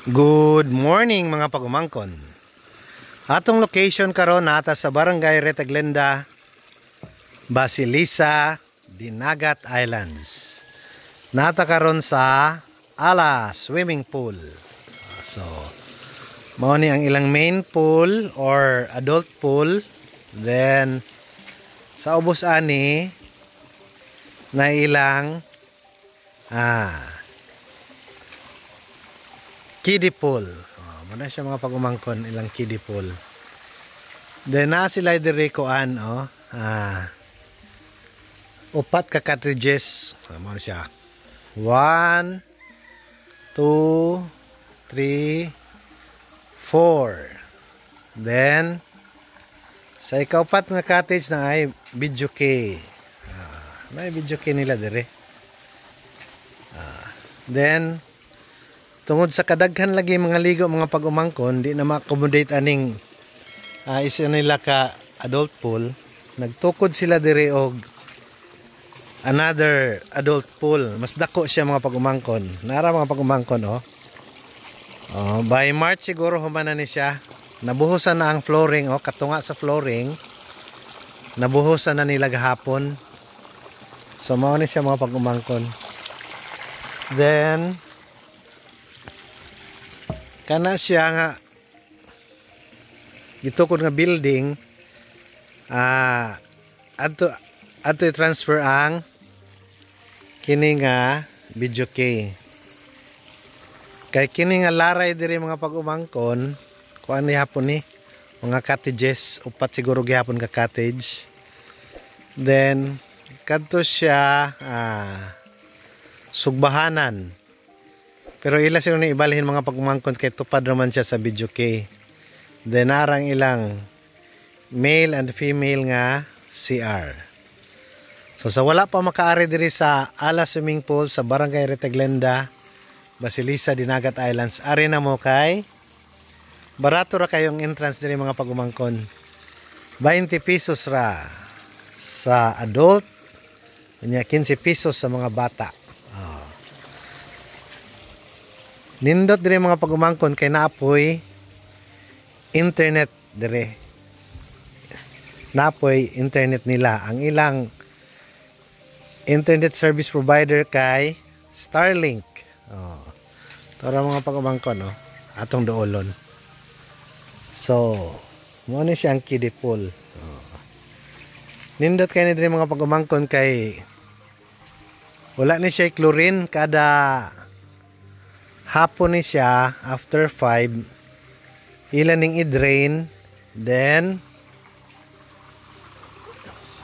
Good morning mga pagumangkon. Atong location karon nata sa Barangay Retaglenda, Basilisa, Dinagat Islands. Nata karon sa Ala Swimming Pool. So, mao ni ang ilang main pool or adult pool. Then sa ubos ani na ilang kiddie pool. Muna siya mga pagumangkon, ilang kiddie pool. Then na sila dire koan upat ka cartridges. Muna siya. 1 2 3 4. Then sa ikaupat nga cottage na ay video key. May video key nila dire. Then tungod sa kadaghan lagi mga ligo mga pag-umangkon, di na ma-accommodate aning isa nila ka adult pool. Nagtukod sila dire og another adult pool. Mas dako siya mga pag-umangkon. Nara mga pag-umangkon by March siguro humana ni siya. Nabuhusan na ang flooring katunga sa flooring. Nabuhusan na nila gahapon. So mao ni siya mga pag-umangkon. Then kana siya nga gitukod nga building adto transfer ang kini nga video key. Kay kini nga laray diri mga pag-umangkon kuan ni hapon ni mga cottages, upat siguro gihapon ka cottage. Then kadto siya sugbahanan. Pero ila sila ni ibalhin mga pagumangkon kay tupad naman siya sa video key. Then narang ilang male and female nga CR. So sa wala pa makaari diri sa Ala Swimming Pool sa Barangay Retaglenda, Basilisa, Dinagat Islands, ari na mo kay barato ra kayong entrance diri mga pagumangkon. 20 pesos ra sa adult, nya 15 pesos sa mga bata. Nindot dire mga pagumangkon kay naapoy internet dire. Naapoy internet nila. Ang ilang internet service provider kay Starlink. Tara mga pagumangkon atong doolon. So, mo ni siya ang kiddie pool. Nindot kay ni dire mga pagumangkon kay wala ni siya chlorine kada hapon ni siya after 5 ilan ning i-drain, then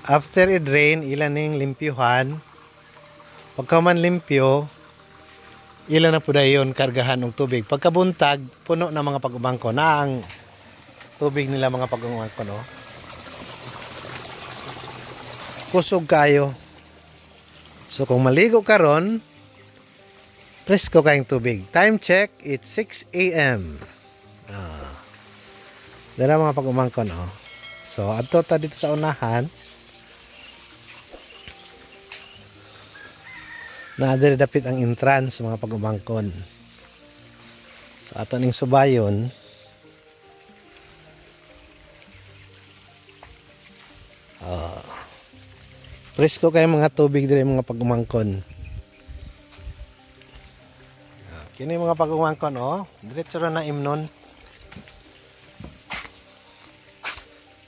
after i-drain ilan ning limpyuhan. Pagka man limpyo ilan na po dayon kargahan ng tubig. Pagkabuntag puno na mga pag-umangkon na ang tubig nila mga pag-umangkon kusog kayo. So kung maligo karon presko kayong tubig. Time check, it's 6 a.m. Dala mga pag-umangkon So adto ta dito sa unahan. Naadiri dapit ang entrance mga pag-umangkon. So ato ning subayon. Presko kayong mga tubig diri mga pag-umangkon. Kini mga pag-umangkon diretso ra na imnon.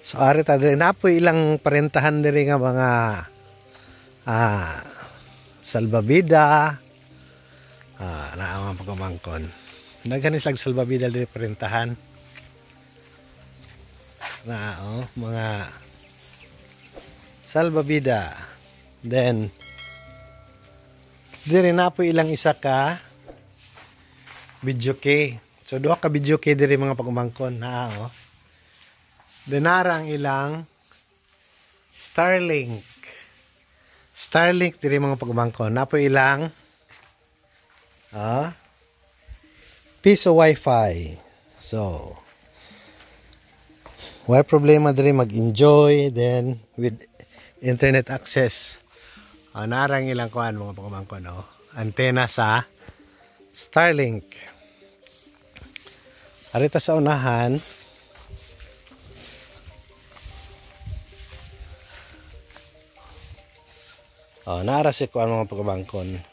So ari ta diri napoy ilang parentahan diri nga mga salbabida. Na mga pag-umangkon. Naganis lang salbabida diri parentahan. Na mga salbabida. Then diri napoy ilang isa ka video key. So duha ka video key diri mga pag-umangkon Denara ang ilang Starlink. Starlink diri mga pag-umangkon. Napo ilang piso wifi. So why problema diri mag-enjoy then with internet access. Narang ilang kuan mga pag-umangkon antena sa Starlink. Arita sa unahan. Oh, naara si kuan mga pagabangkon.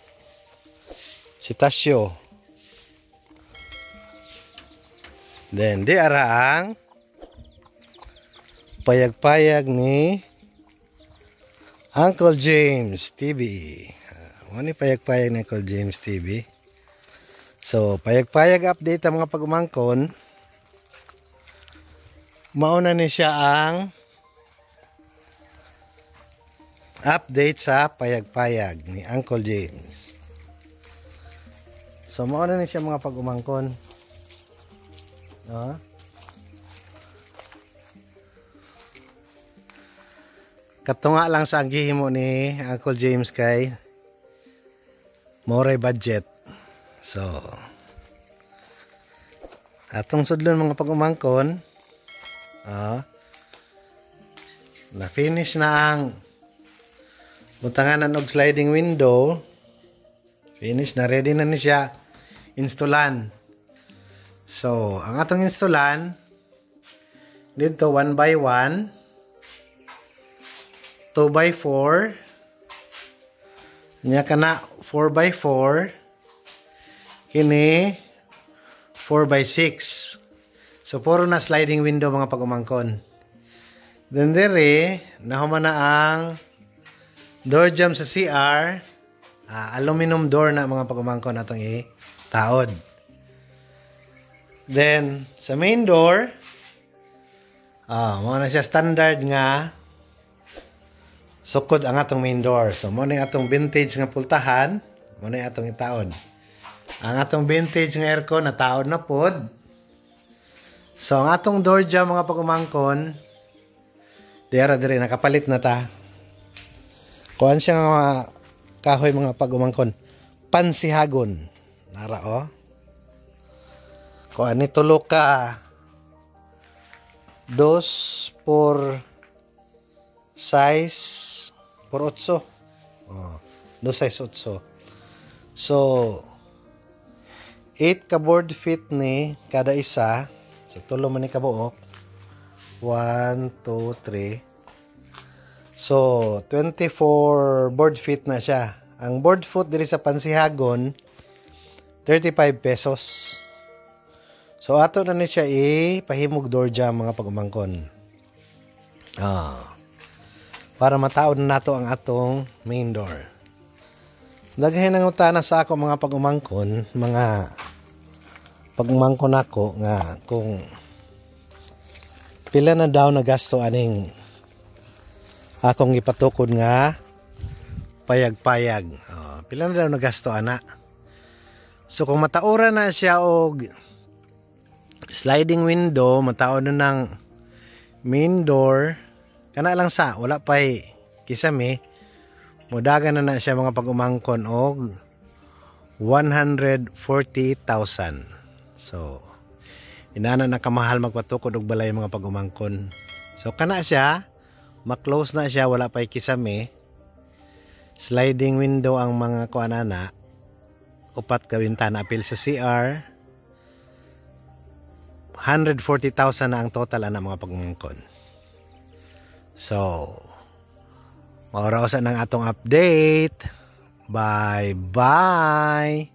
Si Tasyo. Then di ara ang payag-payag ni Uncle James TV. Ano payag-payag ni Uncle James TV? So, payag-payag update ang mga pagumangkon. Mauna ni siya ang update sa payag-payag ni Uncle James. So, mauna ni siya mga pagumangkon. Katunga lang sa gihimo ni Uncle James kay more budget. So, atong sudlon mga pagumangkon, na finish na ang butanganan og sliding window. Finish na, ready na ni siya installan. So, ang atong installan dito 1x1, 2x4, nya kana 4x4, kini 4x6. So, puro na sliding window mga pagumangkon. Then dere, nahuman na ang door jamb sa CR. Aluminum door na mga pagumangkon atong i-taod. Then, sa main door, muna siya standard nga sukod ang atong main door. So, muna yung atong vintage nga pultahan, muna yung atong itaod. Ang atong vintage nga aircon, nataod na pod. So, ang atong door jamb mga pagumangkon, dire nakapalit na ta. Kuan siya nga kahoy mga pagumangkon. Pansihagon. Nara Kuan ni tulo ka 2 por 6 por 8. 2 size 8. So 8 ka board feet ni kada isa. So tulo man ni kabuok. 1, 2, 3. So 24 board feet na siya. Ang board foot diri sa pansihagon 35 pesos. So ato na ni siya pahimog door jamb mga pagumangkon. Para mataod na nato ang atong main door. Daghay nang utana sa ako mga pagumangkon, mga pagumangkon ako nga kung pila na daw na gasto aning akong ipatukod nga payag-payag. Pila na daw na gasto ana. So kung mataura na siya og sliding window, mataod na ng main door, kana lang sa wala pay kisame, mudagan na siya mga pagumangkon og 140,000. So inana na kamahal magpatukod og balay mga pagumangkon. So kana siya, ma-close na siya, wala pay kisame. Sliding window ang mga kuanana, upat ka bintana apil sa CR. 140,000 na ang total ana mga pagumangkon. So mauraosan ng atong update. Bye bye.